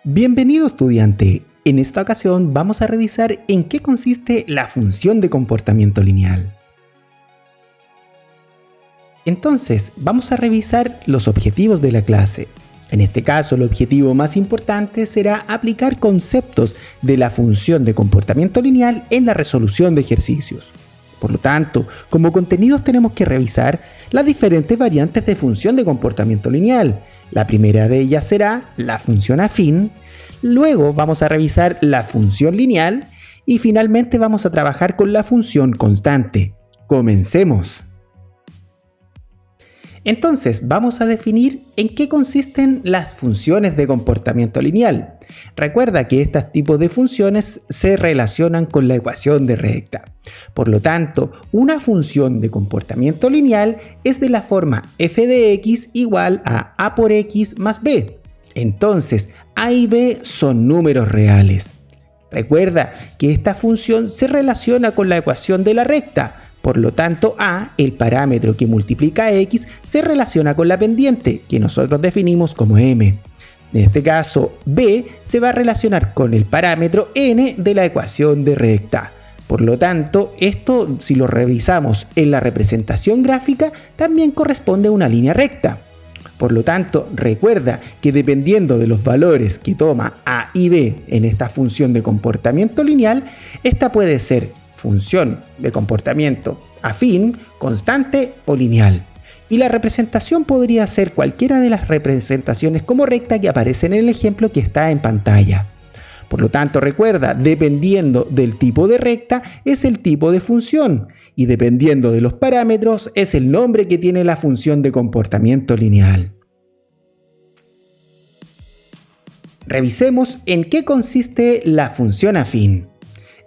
Bienvenido estudiante, en esta ocasión vamos a revisar en qué consiste la función de comportamiento lineal. Entonces, vamos a revisar los objetivos de la clase. En este caso, el objetivo más importante será aplicar conceptos de la función de comportamiento lineal en la resolución de ejercicios. Por lo tanto, como contenidos tenemos que revisar las diferentes variantes de función de comportamiento lineal. La primera de ellas será la función afín, luego vamos a revisar la función lineal y finalmente vamos a trabajar con la función constante. ¡Comencemos! Entonces, vamos a definir en qué consisten las funciones de comportamiento lineal. Recuerda que estos tipos de funciones se relacionan con la ecuación de recta. Por lo tanto, una función de comportamiento lineal es de la forma f de x igual a por x más b. Entonces, a y b son números reales. Recuerda que esta función se relaciona con la ecuación de la recta. Por lo tanto, a, el parámetro que multiplica a x, se relaciona con la pendiente, que nosotros definimos como m. En este caso, b se va a relacionar con el parámetro n de la ecuación de recta. Por lo tanto, esto, si lo revisamos en la representación gráfica, también corresponde a una línea recta. Por lo tanto, recuerda que dependiendo de los valores que toma a y b en esta función de comportamiento lineal, esta puede ser función de comportamiento afín, constante o lineal. Y la representación podría ser cualquiera de las representaciones como recta que aparecen en el ejemplo que está en pantalla. Por lo tanto, recuerda, dependiendo del tipo de recta es el tipo de función y dependiendo de los parámetros es el nombre que tiene la función de comportamiento lineal. Revisemos en qué consiste la función afín.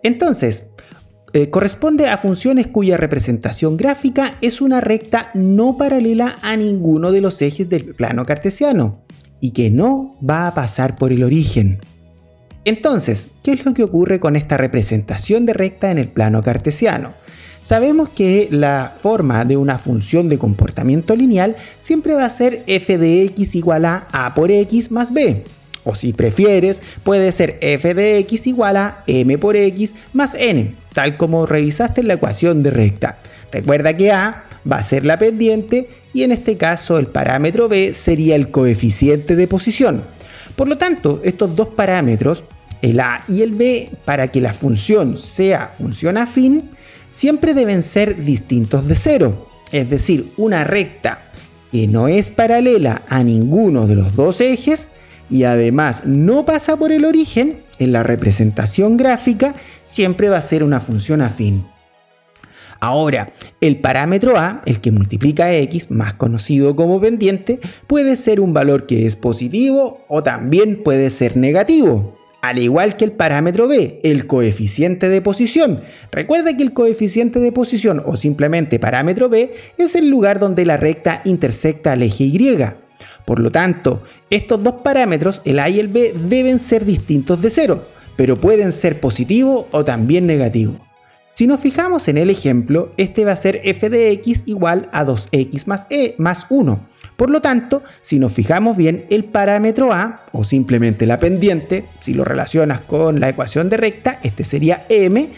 Entonces, corresponde a funciones cuya representación gráfica es una recta no paralela a ninguno de los ejes del plano cartesiano y que no va a pasar por el origen. Entonces, ¿qué es lo que ocurre con esta representación de recta en el plano cartesiano? Sabemos que la forma de una función de comportamiento lineal siempre va a ser f de x igual a por x más b. O si prefieres, puede ser f de x igual a m por x más n, tal como revisaste en la ecuación de recta. Recuerda que a va a ser la pendiente y en este caso el parámetro b sería el coeficiente de posición. Por lo tanto, estos dos parámetros, el a y el b, para que la función sea función afín, siempre deben ser distintos de cero. Es decir, una recta que no es paralela a ninguno de los dos ejes y además no pasa por el origen, en la representación gráfica siempre va a ser una función afín. Ahora, el parámetro a, el que multiplica a x, más conocido como pendiente, puede ser un valor que es positivo o también puede ser negativo. Al igual que el parámetro b, el coeficiente de posición. Recuerda que el coeficiente de posición o simplemente parámetro b es el lugar donde la recta intersecta al eje y. Por lo tanto, estos dos parámetros, el a y el b, deben ser distintos de cero, pero pueden ser positivo o también negativo. Si nos fijamos en el ejemplo, este va a ser f de x igual a 2x más 1. Por lo tanto, si nos fijamos bien, el parámetro a, o simplemente la pendiente, si lo relacionas con la ecuación de recta, este sería m,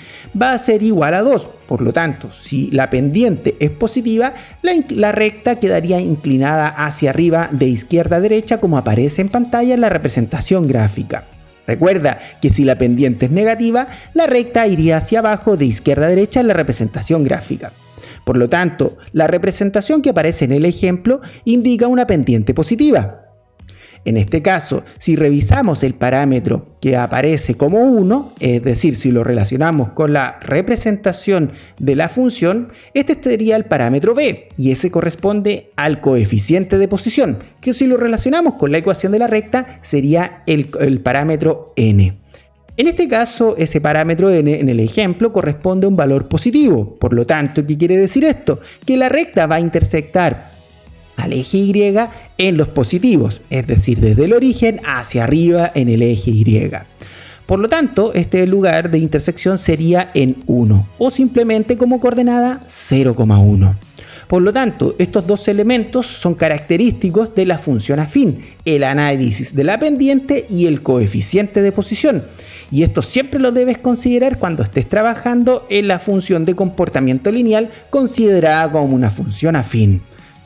va a ser igual a 2. Por lo tanto, si la pendiente es positiva, la recta quedaría inclinada hacia arriba de izquierda a derecha como aparece en pantalla en la representación gráfica. Recuerda que si la pendiente es negativa, la recta iría hacia abajo de izquierda a derecha en la representación gráfica. Por lo tanto, la representación que aparece en el ejemplo indica una pendiente positiva. En este caso, si revisamos el parámetro que aparece como 1, es decir, si lo relacionamos con la representación de la función, este sería el parámetro b y ese corresponde al coeficiente de posición, que si lo relacionamos con la ecuación de la recta sería el parámetro n. En este caso, ese parámetro n en el ejemplo corresponde a un valor positivo. Por lo tanto, ¿qué quiere decir esto? Que la recta va a intersectar al eje y en los positivos, es decir, desde el origen hacia arriba en el eje y. Por lo tanto, este lugar de intersección sería en 1 o simplemente como coordenada 0,1. Por lo tanto, estos dos elementos son característicos de la función afín, el análisis de la pendiente y el coeficiente de posición. Y esto siempre lo debes considerar cuando estés trabajando en la función de comportamiento lineal considerada como una función afín.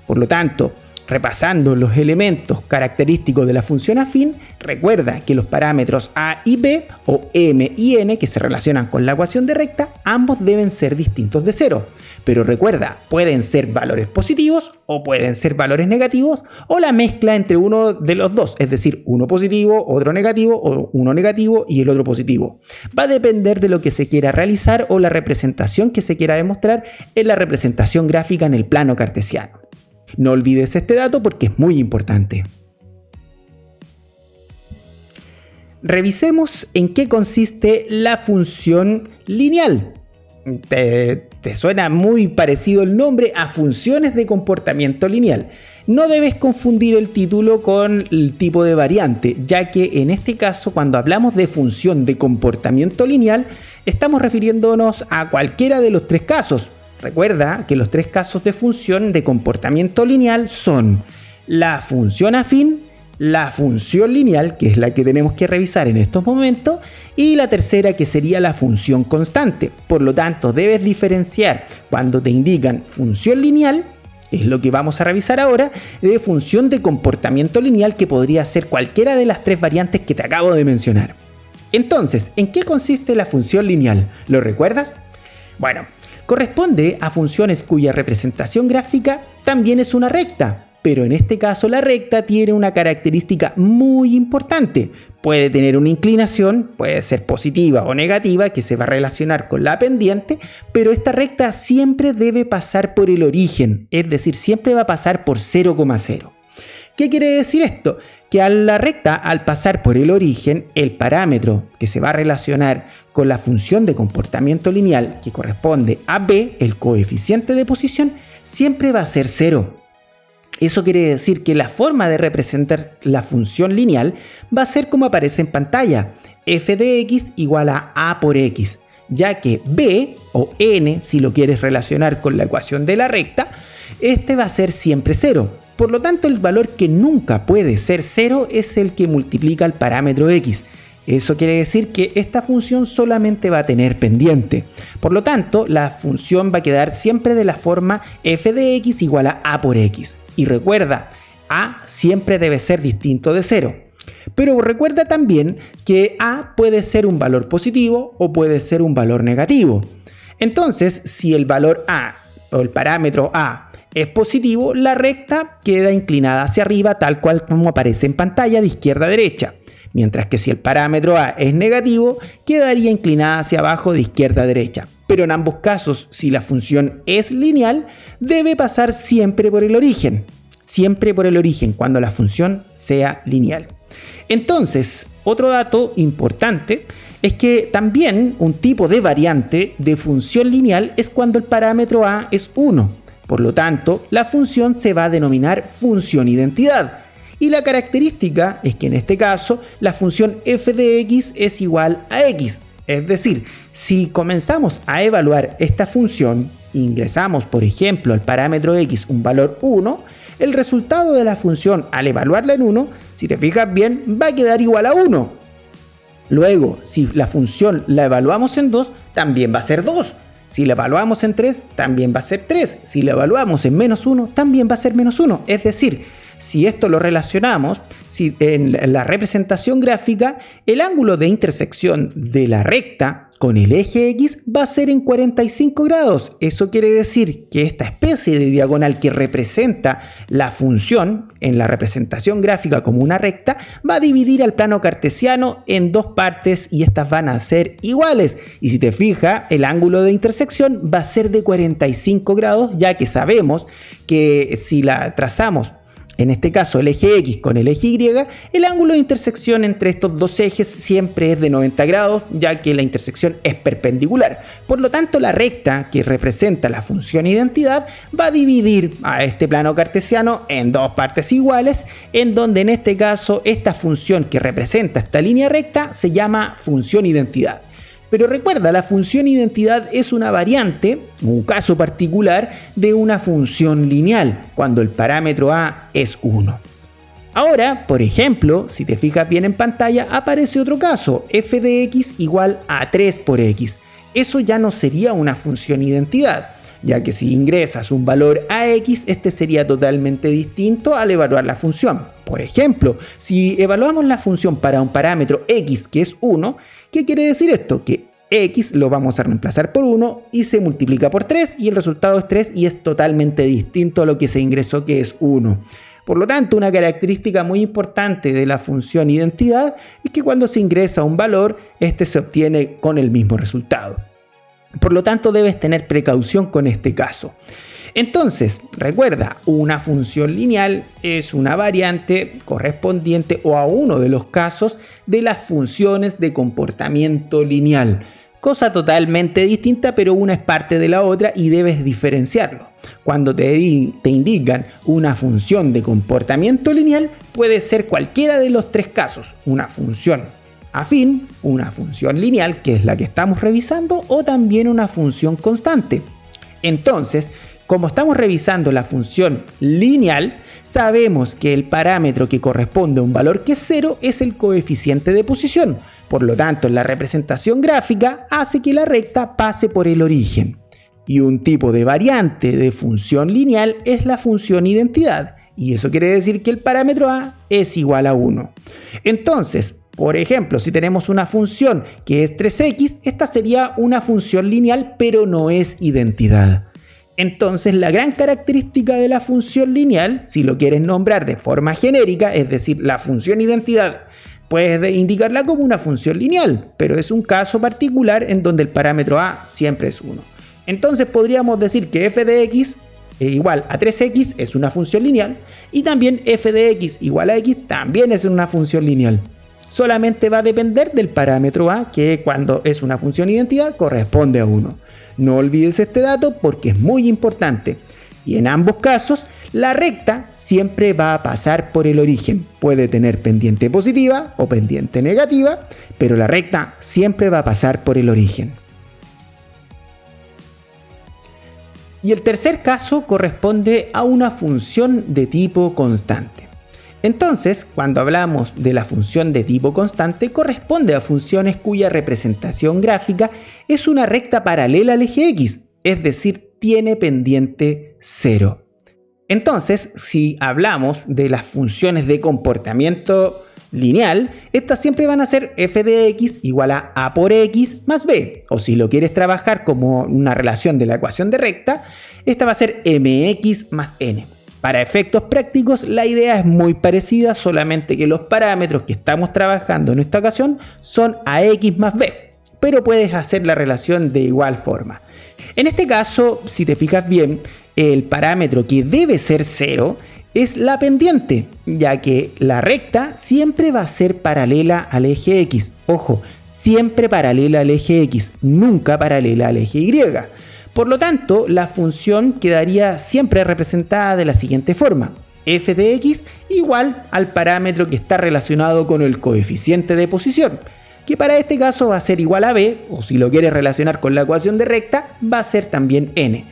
Por lo tanto, repasando los elementos característicos de la función afín, recuerda que los parámetros a y b, o m y n, que se relacionan con la ecuación de recta, ambos deben ser distintos de cero. Pero recuerda, pueden ser valores positivos o pueden ser valores negativos, o la mezcla entre uno de los dos, es decir, uno positivo, otro negativo, o uno negativo y el otro positivo. Va a depender de lo que se quiera realizar o la representación que se quiera demostrar en la representación gráfica en el plano cartesiano. No olvides este dato porque es muy importante. Revisemos en qué consiste la función lineal. Te suena muy parecido el nombre a funciones de comportamiento lineal. No debes confundir el título con el tipo de variante, ya que en este caso, cuando hablamos de función de comportamiento lineal, estamos refiriéndonos a cualquiera de los tres casos. Recuerda que los tres casos de función de comportamiento lineal son la función afín, la función lineal, que es la que tenemos que revisar en estos momentos, y la tercera, que sería la función constante. Por lo tanto, debes diferenciar cuando te indican función lineal, que es lo que vamos a revisar ahora, de función de comportamiento lineal, que podría ser cualquiera de las tres variantes que te acabo de mencionar. Entonces, ¿en qué consiste la función lineal? ¿Lo recuerdas? Bueno, corresponde a funciones cuya representación gráfica también es una recta, pero en este caso la recta tiene una característica muy importante. Puede tener una inclinación, puede ser positiva o negativa, que se va a relacionar con la pendiente, pero esta recta siempre debe pasar por el origen, es decir, siempre va a pasar por 0,0. ¿Qué quiere decir esto? Que a la recta, al pasar por el origen, el parámetro que se va a relacionar con la función de comportamiento lineal, que corresponde a b, el coeficiente de posición, siempre va a ser 0. Eso quiere decir que la forma de representar la función lineal va a ser como aparece en pantalla, f de x igual a por x, ya que b o n, si lo quieres relacionar con la ecuación de la recta, este va a ser siempre 0. Por lo tanto, el valor que nunca puede ser 0 es el que multiplica el parámetro x. Eso quiere decir que esta función solamente va a tener pendiente. Por lo tanto, la función va a quedar siempre de la forma f de x igual a por x. Y recuerda, a siempre debe ser distinto de 0. Pero recuerda también que a puede ser un valor positivo o puede ser un valor negativo. Entonces, si el valor a o el parámetro a es positivo, la recta queda inclinada hacia arriba tal cual como aparece en pantalla de izquierda a derecha. Mientras que si el parámetro a es negativo, quedaría inclinada hacia abajo de izquierda a derecha. Pero en ambos casos, si la función es lineal, debe pasar siempre por el origen. Siempre por el origen cuando la función sea lineal. Entonces, otro dato importante es que también un tipo de variante de función lineal es cuando el parámetro a es 1. Por lo tanto, la función se va a denominar función identidad. Y la característica es que en este caso la función f de x es igual a x. Es decir, si comenzamos a evaluar esta función, ingresamos por ejemplo al parámetro x un valor 1, el resultado de la función al evaluarla en 1, si te fijas bien, va a quedar igual a 1. Luego, si la función la evaluamos en 2, también va a ser 2. Si la evaluamos en 3, también va a ser 3. Si la evaluamos en menos 1, también va a ser menos 1. Es decir, si esto lo relacionamos, si en la representación gráfica, el ángulo de intersección de la recta con el eje X va a ser en 45 grados. Eso quiere decir que esta especie de diagonal que representa la función en la representación gráfica como una recta va a dividir al plano cartesiano en dos partes y estas van a ser iguales. Y si te fijas, el ángulo de intersección va a ser de 45 grados, ya que sabemos que si la trazamos, en este caso el eje X con el eje Y, el ángulo de intersección entre estos dos ejes siempre es de 90 grados, ya que la intersección es perpendicular. Por lo tanto, la recta que representa la función identidad va a dividir a este plano cartesiano en dos partes iguales, en donde en este caso esta función que representa esta línea recta se llama función identidad. Pero recuerda, la función identidad es una variante, un caso particular, de una función lineal, cuando el parámetro a es 1. Ahora, por ejemplo, si te fijas bien en pantalla, aparece otro caso, f de x igual a 3 por x. Eso ya no sería una función identidad, ya que si ingresas un valor a x, este sería totalmente distinto al evaluar la función. Por ejemplo, si evaluamos la función para un parámetro x que es 1, ¿qué quiere decir esto? Que x lo vamos a reemplazar por 1 y se multiplica por 3 y el resultado es 3 y es totalmente distinto a lo que se ingresó que es 1. Por lo tanto, una característica muy importante de la función identidad es que cuando se ingresa un valor, este se obtiene con el mismo resultado. Por lo tanto, debes tener precaución con este caso. Entonces, recuerda, una función lineal es una variante correspondiente o a uno de los casos de las funciones de comportamiento lineal. Cosa totalmente distinta, pero una es parte de la otra y debes diferenciarlo. Cuando te indican una función de comportamiento lineal, puede ser cualquiera de los tres casos. Una función afín, una función lineal, que es la que estamos revisando, o también una función constante. Entonces, como estamos revisando la función lineal, sabemos que el parámetro que corresponde a un valor que es 0 es el coeficiente de posición. Por lo tanto, la representación gráfica hace que la recta pase por el origen. Y un tipo de variante de función lineal es la función identidad. Y eso quiere decir que el parámetro a es igual a 1. Entonces, por ejemplo, si tenemos una función que es 3x, esta sería una función lineal, pero no es identidad. Entonces, la gran característica de la función lineal, si lo quieres nombrar de forma genérica, es decir, la función identidad, puedes indicarla como una función lineal, pero es un caso particular en donde el parámetro a siempre es 1. Entonces, podríamos decir que f de x igual a 3x es una función lineal y también f de x igual a x también es una función lineal. Solamente va a depender del parámetro a, que cuando es una función identidad corresponde a 1. No olvides este dato porque es muy importante. Y en ambos casos, la recta siempre va a pasar por el origen. Puede tener pendiente positiva o pendiente negativa, pero la recta siempre va a pasar por el origen. Y el tercer caso corresponde a una función de tipo constante. Entonces, cuando hablamos de la función de tipo constante, corresponde a funciones cuya representación gráfica es una recta paralela al eje X, es decir, tiene pendiente 0. Entonces, si hablamos de las funciones de comportamiento lineal, estas siempre van a ser f de x igual a por x más b. O si lo quieres trabajar como una relación de la ecuación de recta, esta va a ser mx más n. Para efectos prácticos, la idea es muy parecida, solamente que los parámetros que estamos trabajando en esta ocasión son ax más b, pero puedes hacer la relación de igual forma. En este caso, si te fijas bien, el parámetro que debe ser 0 es la pendiente, ya que la recta siempre va a ser paralela al eje X. Ojo, siempre paralela al eje X, nunca paralela al eje Y. Por lo tanto, la función quedaría siempre representada de la siguiente forma: f de x igual al parámetro que está relacionado con el coeficiente de posición, que para este caso va a ser igual a b, o si lo quieres relacionar con la ecuación de recta, va a ser también n.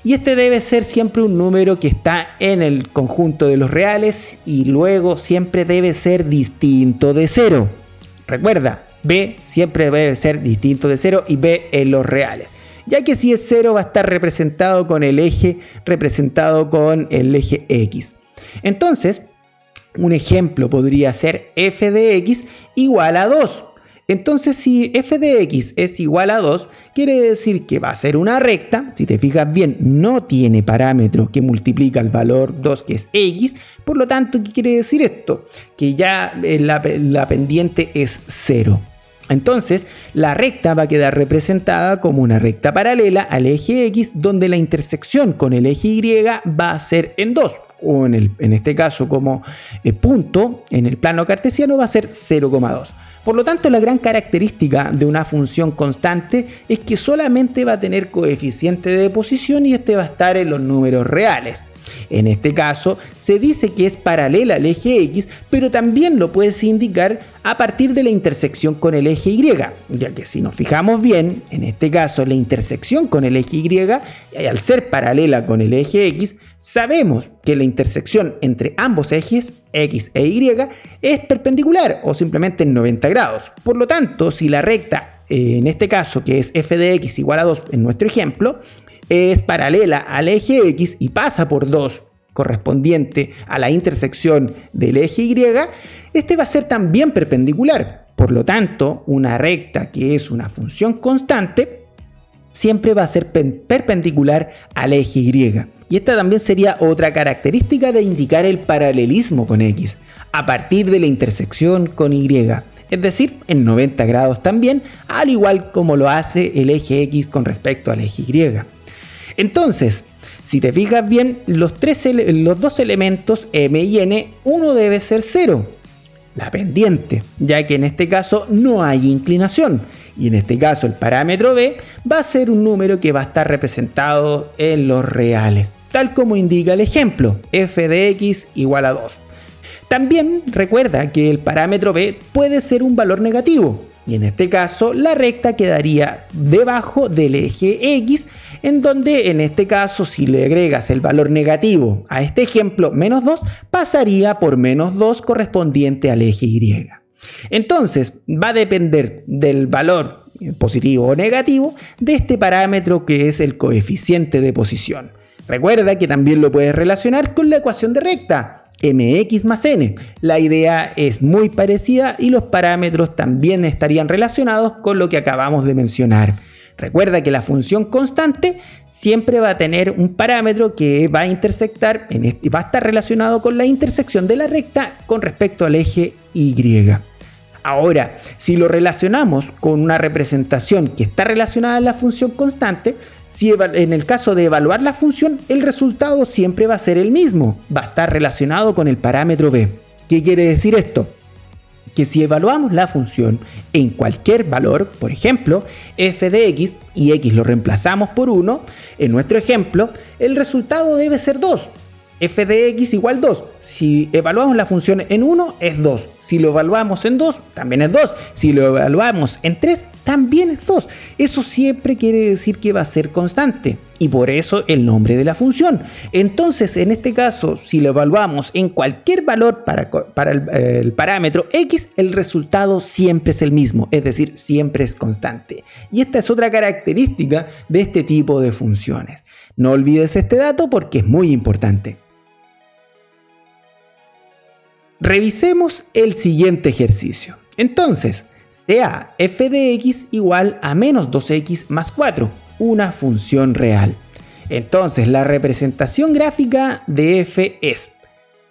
Y este debe ser siempre un número que está en el conjunto de los reales y luego siempre debe ser distinto de 0. Recuerda, b siempre debe ser distinto de 0 y b en los reales, ya que si es 0 va a estar representado con el eje X. Entonces, un ejemplo podría ser f de x igual a 2. Entonces, si f de x es igual a 2, quiere decir que va a ser una recta. Si te fijas bien, no tiene parámetro que multiplica el valor 2, que es x. Por lo tanto, ¿qué quiere decir esto? Que ya la pendiente es 0. Entonces, la recta va a quedar representada como una recta paralela al eje X, donde la intersección con el eje Y va a ser en 2, o en este caso como punto, en el plano cartesiano va a ser 0,2. Por lo tanto, la gran característica de una función constante es que solamente va a tener coeficiente de posición y este va a estar en los números reales. En este caso, se dice que es paralela al eje X, pero también lo puedes indicar a partir de la intersección con el eje Y, ya que si nos fijamos bien, en este caso la intersección con el eje Y, al ser paralela con el eje X, sabemos que la intersección entre ambos ejes, X e Y, es perpendicular o simplemente en 90 grados. Por lo tanto, si la recta, en este caso que es f de x igual a 2 en nuestro ejemplo, es paralela al eje X y pasa por 2 correspondiente a la intersección del eje Y, este va a ser también perpendicular. Por lo tanto, una recta que es una función constante siempre va a ser perpendicular al eje Y. Y esta también sería otra característica de indicar el paralelismo con X, a partir de la intersección con Y. Es decir, en 90 grados también, al igual como lo hace el eje X con respecto al eje Y. Entonces, si te fijas bien, los dos elementos M y N, uno debe ser 0, la pendiente, ya que en este caso no hay inclinación. Y en este caso el parámetro B va a ser un número que va a estar representado en los reales, tal como indica el ejemplo, f de x igual a 2. También recuerda que el parámetro B puede ser un valor negativo, y en este caso la recta quedaría debajo del eje X, en donde en este caso si le agregas el valor negativo a este ejemplo, menos 2, pasaría por menos 2 correspondiente al eje Y. Entonces va a depender del valor positivo o negativo de este parámetro que es el coeficiente de posición. Recuerda que también lo puedes relacionar con la ecuación de recta, mx más n. La idea es muy parecida y los parámetros también estarían relacionados con lo que acabamos de mencionar. Recuerda que la función constante siempre va a tener un parámetro que va a intersectar, va a estar relacionado con la intersección de la recta con respecto al eje Y. Ahora, si lo relacionamos con una representación que está relacionada a la función constante, si en el caso de evaluar la función, el resultado siempre va a ser el mismo, va a estar relacionado con el parámetro B. ¿Qué quiere decir esto? Que si evaluamos la función en cualquier valor, por ejemplo, f de x y x lo reemplazamos por 1, en nuestro ejemplo, el resultado debe ser 2. F de x igual 2. Si evaluamos la función en 1, es 2. Si lo evaluamos en 2, también es 2. Si lo evaluamos en 3, también es 2. Eso siempre quiere decir que va a ser constante. Y por eso el nombre de la función. Entonces, en este caso, si lo evaluamos en cualquier valor para el parámetro x, el resultado siempre es el mismo. Es decir, siempre es constante. Y esta es otra característica de este tipo de funciones. No olvides este dato porque es muy importante. Revisemos el siguiente ejercicio. Entonces, sea f de x igual a menos 2x más 4, una función real. Entonces, la representación gráfica de f es...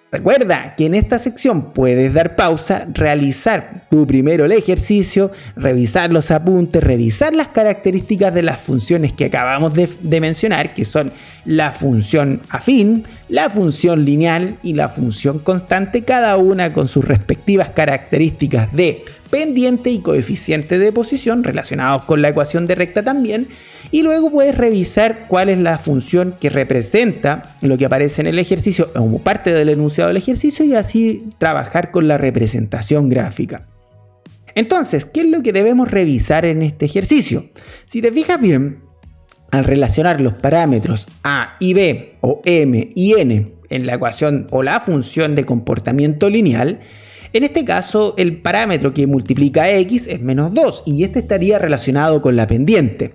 Recuerda que en esta sección puedes dar pausa, realizar tú primero el ejercicio, revisar los apuntes, revisar las características de las funciones que acabamos de mencionar, que son la función afín, la función lineal y la función constante, cada una con sus respectivas características de pendiente y coeficiente de posición relacionados con la ecuación de recta también, y luego puedes revisar cuál es la función que representa lo que aparece en el ejercicio como parte del enunciado del ejercicio y así trabajar con la representación gráfica. Entonces, ¿qué es lo que debemos revisar en este ejercicio? Si te fijas bien, al relacionar los parámetros a y b o m y n en la ecuación o la función de comportamiento lineal, en este caso el parámetro que multiplica x es menos 2 y este estaría relacionado con la pendiente.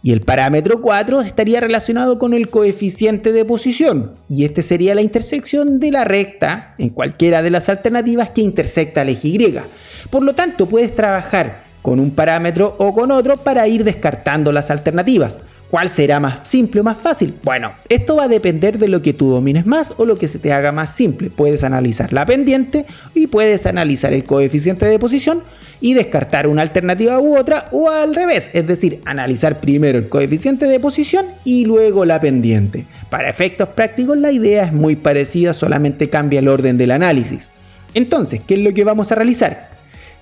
Y el parámetro 4 estaría relacionado con el coeficiente de posición. Y este sería la intersección de la recta en cualquiera de las alternativas que intersecta al eje Y. Por lo tanto, puedes trabajar con un parámetro o con otro para ir descartando las alternativas. ¿Cuál será más simple o más fácil? Bueno, esto va a depender de lo que tú domines más o lo que se te haga más simple. Puedes analizar la pendiente y puedes analizar el coeficiente de posición y descartar una alternativa u otra, o al revés, es decir, analizar primero el coeficiente de posición y luego la pendiente. Para efectos prácticos la idea es muy parecida, solamente cambia el orden del análisis. Entonces, ¿qué es lo que vamos a realizar?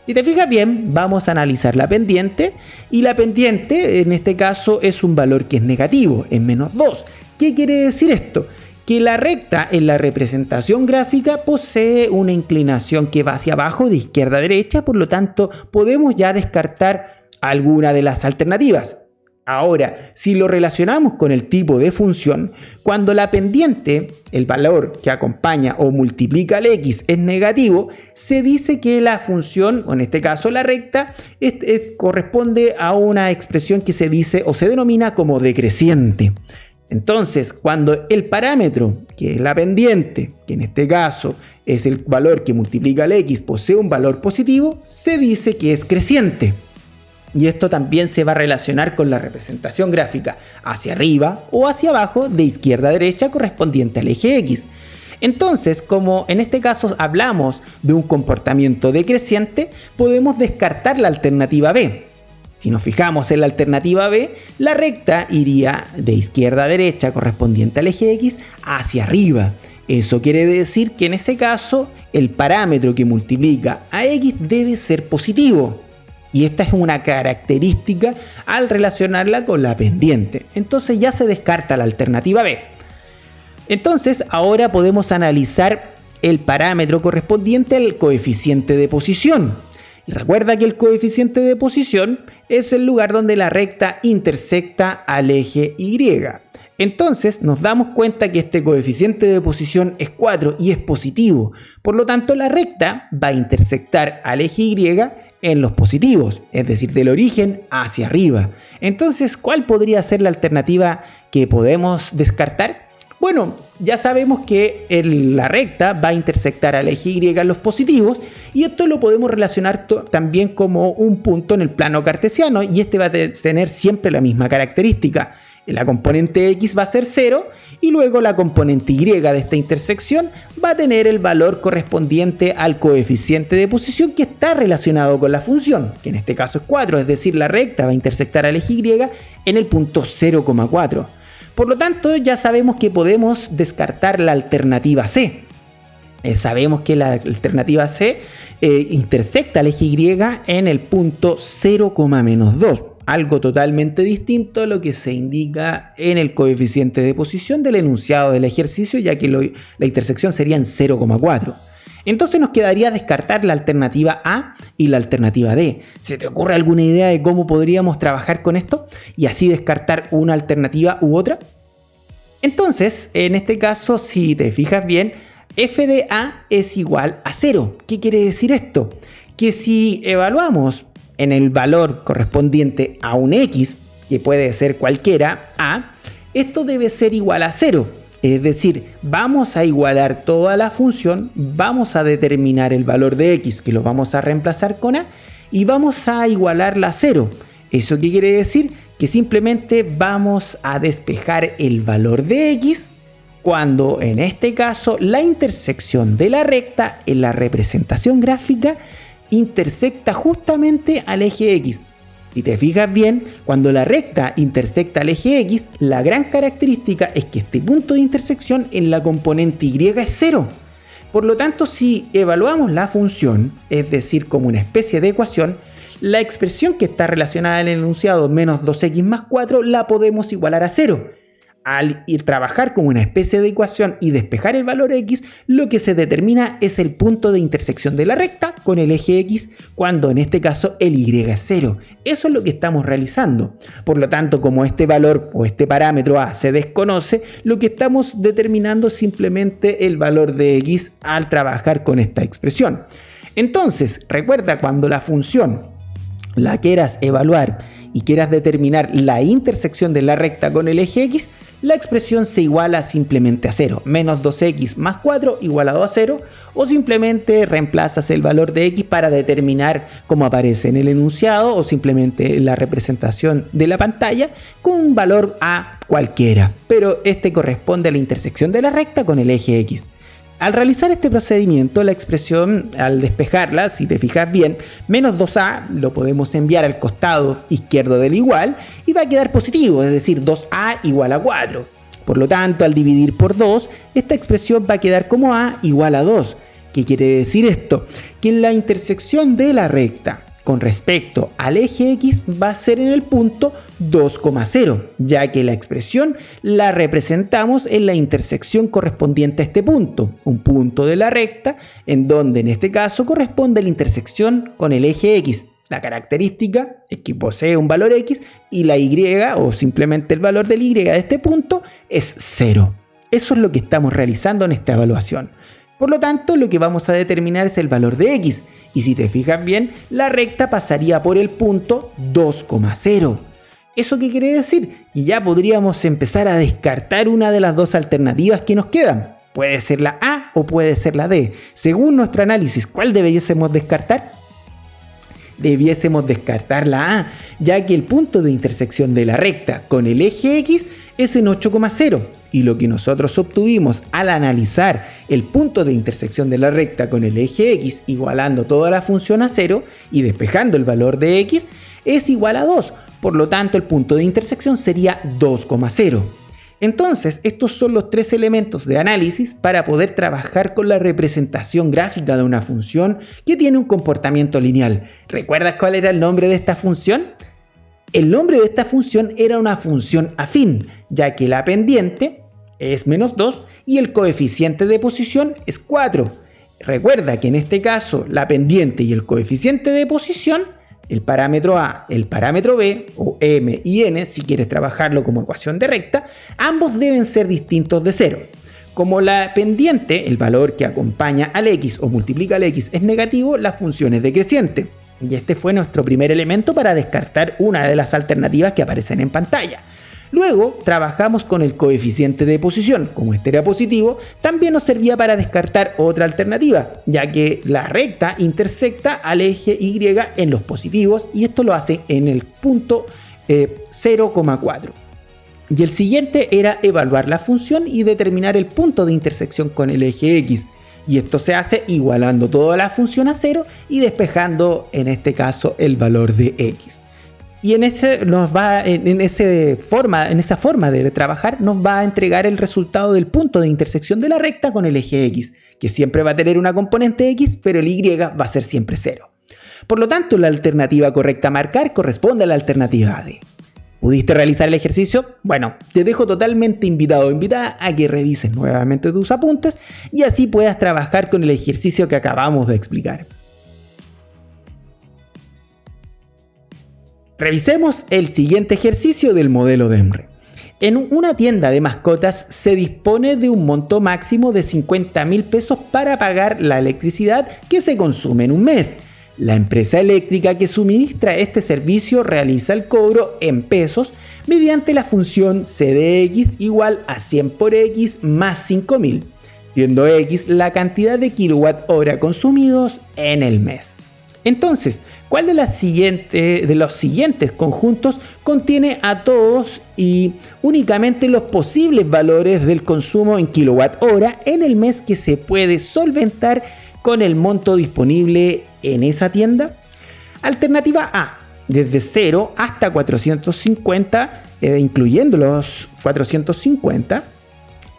Si te fijas bien, vamos a analizar la pendiente, y la pendiente en este caso es un valor que es negativo, es menos 2. ¿Qué quiere decir esto? que la recta en la representación gráfica posee una inclinación que va hacia abajo de izquierda a derecha, por lo tanto podemos ya descartar alguna de las alternativas. Ahora, si lo relacionamos con el tipo de función, cuando la pendiente, el valor que acompaña o multiplica al x, es negativo, se dice que la función, o en este caso la recta, corresponde a una expresión que se dice o se denomina como decreciente. Entonces, cuando el parámetro, que es la pendiente, que en este caso es el valor que multiplica al x, posee un valor positivo, se dice que es creciente. Y esto también se va a relacionar con la representación gráfica hacia arriba o hacia abajo de izquierda a derecha correspondiente al eje X. Entonces, como en este caso hablamos de un comportamiento decreciente, podemos descartar la alternativa B. Si nos fijamos en la alternativa B, la recta iría de izquierda a derecha correspondiente al eje X hacia arriba. Eso quiere decir que en ese caso el parámetro que multiplica a X debe ser positivo. Y esta es una característica al relacionarla con la pendiente. Entonces ya se descarta la alternativa B. Entonces ahora podemos analizar el parámetro correspondiente al coeficiente de posición. Y recuerda que el coeficiente de posición es el lugar donde la recta intersecta al eje Y. Entonces nos damos cuenta que este coeficiente de posición es 4 y es positivo. Por lo tanto la recta va a intersectar al eje Y en los positivos, es decir, del origen hacia arriba. Entonces, ¿cuál podría ser la alternativa que podemos descartar? Bueno, ya sabemos que la recta va a intersectar al eje Y en los positivos, y esto lo podemos relacionar también como un punto en el plano cartesiano, y este va a tener siempre la misma característica. La componente X va a ser 0 y luego la componente Y de esta intersección va a tener el valor correspondiente al coeficiente de posición que está relacionado con la función, que en este caso es 4, es decir, la recta va a intersectar al eje Y en el punto 0,4. Por lo tanto, ya sabemos que podemos descartar la alternativa C. Sabemos que la alternativa C intersecta al eje Y en el punto 0,-2. Algo totalmente distinto a lo que se indica en el coeficiente de posición del enunciado del ejercicio, ya que la intersección sería en 0,4. Entonces nos quedaría descartar la alternativa A y la alternativa D. ¿Se te ocurre alguna idea de cómo podríamos trabajar con esto y así descartar una alternativa u otra? Entonces, en este caso, si te fijas bien, f de A es igual a 0. ¿Qué quiere decir esto? Que si evaluamos en el valor correspondiente a un X, que puede ser cualquiera, A, esto debe ser igual a 0. Es decir, vamos a igualar toda la función, vamos a determinar el valor de X, que lo vamos a reemplazar con A, y vamos a igualarla a 0. ¿Eso qué quiere decir? Que simplemente vamos a despejar el valor de X cuando en este caso la intersección de la recta en la representación gráfica intersecta justamente al eje X. Si te fijas bien, cuando la recta intersecta al eje X, la gran característica es que este punto de intersección en la componente Y es 0. Por lo tanto, si evaluamos la función, es decir, como una especie de ecuación, la expresión que está relacionada en el enunciado menos 2x más 4 la podemos igualar a 0. Al trabajar como una especie de ecuación y despejar el valor X, lo que se determina es el punto de intersección de la recta con el eje X, cuando en este caso el Y es 0. Eso es lo que estamos realizando. Por lo tanto, como este valor o este parámetro A se desconoce, lo que estamos determinando es simplemente el valor de X al trabajar con esta expresión. Entonces, recuerda, cuando la función la quieras evaluar y quieras determinar la intersección de la recta con el eje X, la expresión se iguala simplemente a 0. Menos 2x más 4 igualado a 0, o simplemente reemplazas el valor de x para determinar cómo aparece en el enunciado o simplemente en la representación de la pantalla con un valor a cualquiera. Pero este corresponde a la intersección de la recta con el eje X. Al realizar este procedimiento, la expresión, al despejarla, si te fijas bien, menos 2a lo podemos enviar al costado izquierdo del igual y va a quedar positivo, es decir, 2a igual a 4. Por lo tanto, al dividir por 2, esta expresión va a quedar como a igual a 2. ¿Qué quiere decir esto? Que en la intersección de la recta con respecto al eje X va a ser en el punto 2,0, ya que la expresión la representamos en la intersección correspondiente a este punto, un punto de la recta, en donde en este caso corresponde la intersección con el eje X. La característica es que posee un valor X y la Y, o simplemente el valor del Y de este punto, es 0. Eso es lo que estamos realizando en esta evaluación. Por lo tanto, lo que vamos a determinar es el valor de X. Y si te fijas bien, la recta pasaría por el punto 2,0. ¿Eso qué quiere decir? Que ya podríamos empezar a descartar una de las dos alternativas que nos quedan. Puede ser la A o puede ser la D. Según nuestro análisis, ¿cuál debiésemos descartar? Debiésemos descartar la A, ya que el punto de intersección de la recta con el eje X es en 8,0. Y lo que nosotros obtuvimos al analizar el punto de intersección de la recta con el eje X, igualando toda la función a 0 y despejando el valor de X, es igual a 2. Por lo tanto, el punto de intersección sería 2,0. Entonces, estos son los tres elementos de análisis para poder trabajar con la representación gráfica de una función que tiene un comportamiento lineal. ¿Recuerdas cuál era el nombre de esta función? El nombre de esta función era una función afín, ya que la pendiente es menos 2 y el coeficiente de posición es 4. Recuerda que en este caso la pendiente y el coeficiente de posición, el parámetro A, el parámetro B, o M y N, si quieres trabajarlo como ecuación de recta, ambos deben ser distintos de 0. Como la pendiente, el valor que acompaña al X o multiplica al X es negativo, la función es decreciente. Y este fue nuestro primer elemento para descartar una de las alternativas que aparecen en pantalla. Luego trabajamos con el coeficiente de posición. Como este era positivo, también nos servía para descartar otra alternativa, ya que la recta intersecta al eje Y en los positivos y esto lo hace en el punto 0,4. Y el siguiente era evaluar la función y determinar el punto de intersección con el eje X. Y esto se hace igualando toda la función a 0 y despejando en este caso el valor de X. Y en esa forma de trabajar nos va a entregar el resultado del punto de intersección de la recta con el eje X, que siempre va a tener una componente X, pero el Y va a ser siempre 0. Por lo tanto, la alternativa correcta a marcar corresponde a la alternativa D. ¿Pudiste realizar el ejercicio? Bueno, te dejo totalmente invitado o invitada a que revises nuevamente tus apuntes y así puedas trabajar con el ejercicio que acabamos de explicar. Revisemos el siguiente ejercicio del modelo de EMRE. En una tienda de mascotas se dispone de un monto máximo de 50.000 pesos para pagar la electricidad que se consume en un mes. La empresa eléctrica que suministra este servicio realiza el cobro en pesos mediante la función CDX igual a 100 por X más 5.000, siendo X la cantidad de kilowatt-hora consumidos en el mes. Entonces, ¿cuál de los siguientes conjuntos contiene a todos y únicamente los posibles valores del consumo en kilowatt-hora en el mes que se puede solventar con el monto disponible en esa tienda? Alternativa A, desde 0 hasta 450, incluyendo los 450.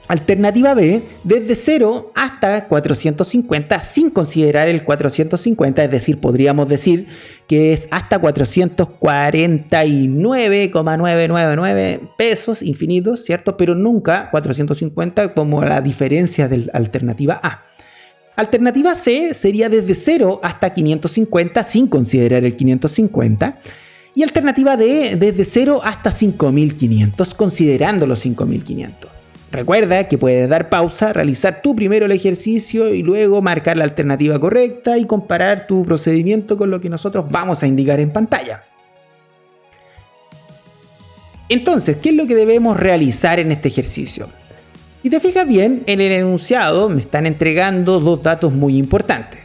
Alternativa B, desde 0 hasta 450 sin considerar el 450, es decir, podríamos decir que es hasta 449,999 pesos infinitos, ¿cierto? Pero nunca 450 como la diferencia de la alternativa A. Alternativa C sería desde 0 hasta 550 sin considerar el 550. Y alternativa D, desde 0 hasta 5.500 considerando los 5.500. Recuerda que puedes dar pausa, realizar tú primero el ejercicio y luego marcar la alternativa correcta y comparar tu procedimiento con lo que nosotros vamos a indicar en pantalla. Entonces, ¿qué es lo que debemos realizar en este ejercicio? Si te fijas bien, en el enunciado me están entregando dos datos muy importantes.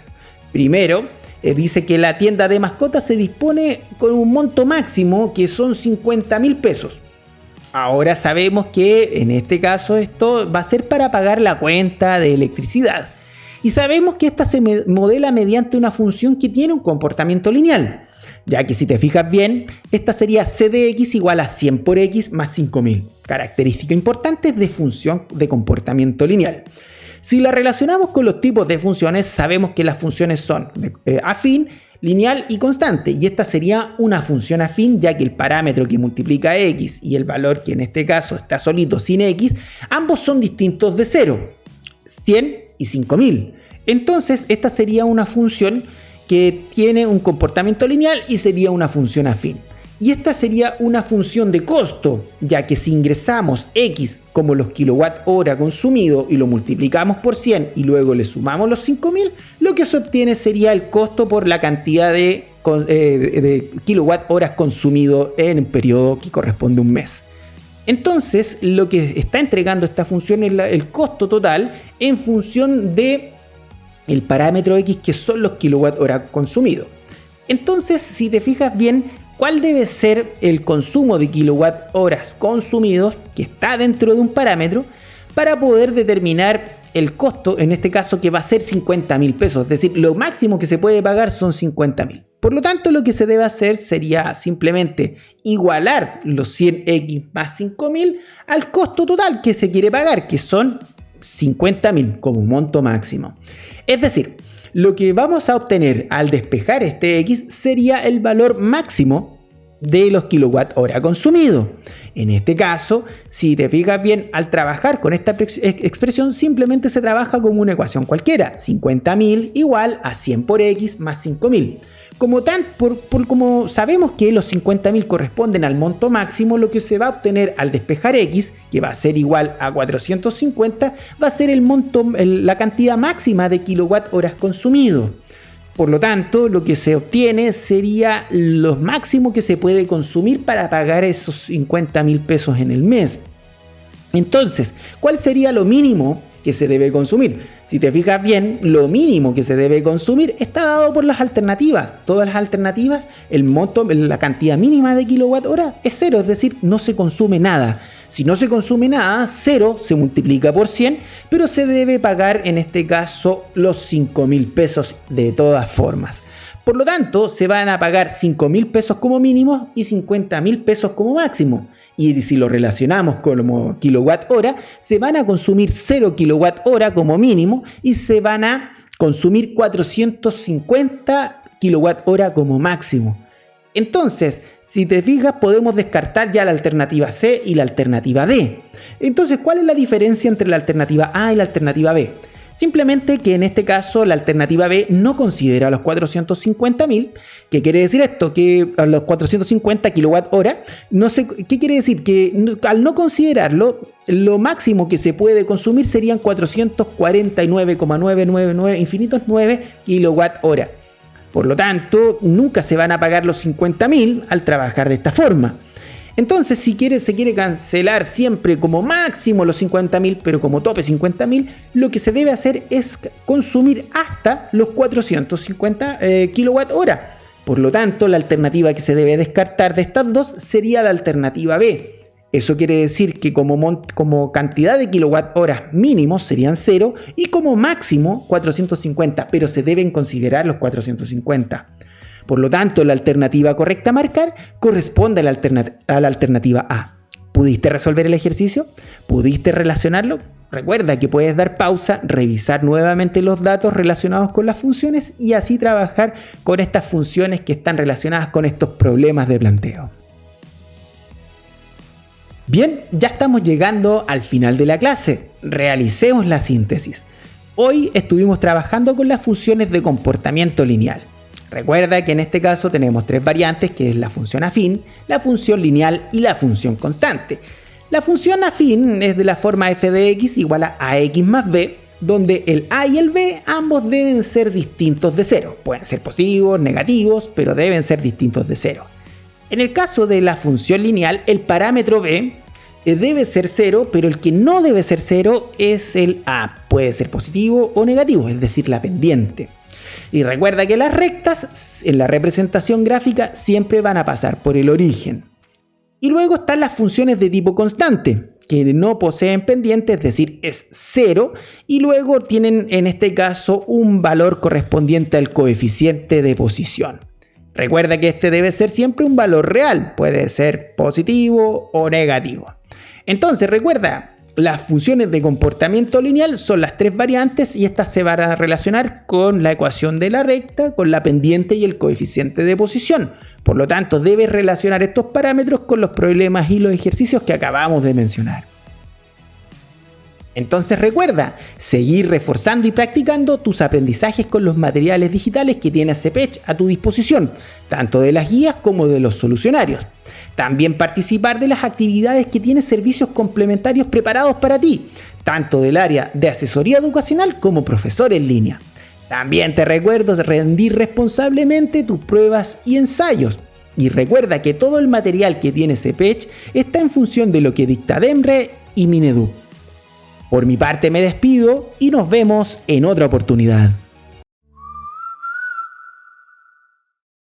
Primero, dice que la tienda de mascotas se dispone con un monto máximo que son 50.000 pesos. Ahora sabemos que en este caso esto va a ser para pagar la cuenta de electricidad. Y sabemos que esta se modela mediante una función que tiene un comportamiento lineal. Ya que si te fijas bien, esta sería CDX igual a 100 por X más 5.000. Característica importante de función de comportamiento lineal. Si la relacionamos con los tipos de funciones, sabemos que las funciones son afín, lineal y constante, y esta sería una función afín, ya que el parámetro que multiplica x y el valor que en este caso está solito sin x, ambos son distintos de 0, 100 y 5000. Entonces esta sería una función que tiene un comportamiento lineal y sería una función afín. Y esta sería una función de costo, ya que si ingresamos x como los kilowatt-hora consumidos y lo multiplicamos por 100 y luego le sumamos los 5000, lo que se obtiene sería el costo por la cantidad de kilowatt-horas consumido en el periodo que corresponde a un mes. Entonces, lo que está entregando esta función es el costo total en función de el parámetro x, que son los kilowatt-hora consumidos. Entonces, si te fijas bien, ¿cuál debe ser el consumo de kilowatt-horas consumidos que está dentro de un parámetro para poder determinar el costo, en este caso que va a ser 50.000 pesos? Es decir, lo máximo que se puede pagar son 50.000. Por lo tanto, lo que se debe hacer sería simplemente igualar los 100x más 5.000 al costo total que se quiere pagar, que son 50.000 como monto máximo. Es decir, lo que vamos a obtener al despejar este x sería el valor máximo de los kilowatt-hora consumidos. En este caso, si te fijas bien, al trabajar con esta expresión simplemente se trabaja como una ecuación cualquiera. 50.000 igual a 100 por x más 5.000. Como sabemos que los 50.000 corresponden al monto máximo, lo que se va a obtener al despejar x, que va a ser igual a 450, va a ser la cantidad máxima de kilowatt-horas consumidos. Por lo tanto, lo que se obtiene sería lo máximo que se puede consumir para pagar esos 50.000 pesos en el mes. Entonces, ¿cuál sería lo mínimo que se debe consumir? Si te fijas bien, lo mínimo que se debe consumir está dado por las alternativas. Todas las alternativas, la cantidad mínima de kilowatt-hora es 0, es decir, no se consume nada. Si no se consume nada, 0 se multiplica por 100, pero se debe pagar en este caso los 5.000 pesos de todas formas. Por lo tanto, se van a pagar 5.000 pesos como mínimo y 50.000 pesos como máximo. Y si lo relacionamos como kilowatt-hora, se van a consumir 0 kilowatt-hora como mínimo y se van a consumir 450 kilowatt-hora como máximo. Entonces, si te fijas, podemos descartar ya la alternativa C y la alternativa D. Entonces, ¿cuál es la diferencia entre la alternativa A y la alternativa B? Simplemente que en este caso la alternativa B no considera los 450.000. ¿Qué quiere decir esto? Que a los 450 kilowatt-hora, ¿qué quiere decir? Que al no considerarlo, lo máximo que se puede consumir serían 449,999 infinitos 9 kilowatt-hora. Por lo tanto, nunca se van a pagar los 50.000 al trabajar de esta forma. Entonces, se quiere cancelar siempre como máximo los 50.000, pero como tope 50.000, lo que se debe hacer es consumir hasta los 450 kilowatt-hora. Por lo tanto, la alternativa que se debe descartar de estas dos sería la alternativa B. Eso quiere decir que como cantidad de kilowatt-horas mínimos serían 0 y como máximo 450, pero se deben considerar los 450. Por lo tanto, la alternativa correcta a marcar corresponde a la alternativa A. ¿Pudiste resolver el ejercicio? ¿Pudiste relacionarlo? Recuerda que puedes dar pausa, revisar nuevamente los datos relacionados con las funciones y así trabajar con estas funciones que están relacionadas con estos problemas de planteo. Bien, ya estamos llegando al final de la clase. Realicemos la síntesis. Hoy estuvimos trabajando con las funciones de comportamiento lineal. Recuerda que en este caso tenemos tres variantes, que es la función afín, la función lineal y la función constante. La función afín es de la forma f de x igual a ax más b, donde el a y el b ambos deben ser distintos de 0. Pueden ser positivos, negativos, pero deben ser distintos de 0. En el caso de la función lineal, el parámetro b debe ser 0, pero el que no debe ser 0 es el a. Puede ser positivo o negativo, es decir, la pendiente. Y recuerda que las rectas en la representación gráfica siempre van a pasar por el origen. Y luego están las funciones de tipo constante, que no poseen pendiente, es decir, es 0, y luego tienen en este caso un valor correspondiente al coeficiente de posición. Recuerda que este debe ser siempre un valor real, puede ser positivo o negativo. Entonces recuerda, Las funciones de comportamiento lineal son las 3 variantes y estas se van a relacionar con la ecuación de la recta, con la pendiente y el coeficiente de posición. Por lo tanto, debes relacionar estos parámetros con los problemas y los ejercicios que acabamos de mencionar. Entonces recuerda, seguir reforzando y practicando tus aprendizajes con los materiales digitales que tiene CPEch a tu disposición, tanto de las guías como de los solucionarios. También participar de las actividades que tiene servicios complementarios preparados para ti, tanto del área de asesoría educacional como profesor en línea. También te recuerdo rendir responsablemente tus pruebas y ensayos. Y recuerda que todo el material que tiene CPEch está en función de lo que dicta DEMRE y Minedu. Por mi parte me despido y nos vemos en otra oportunidad.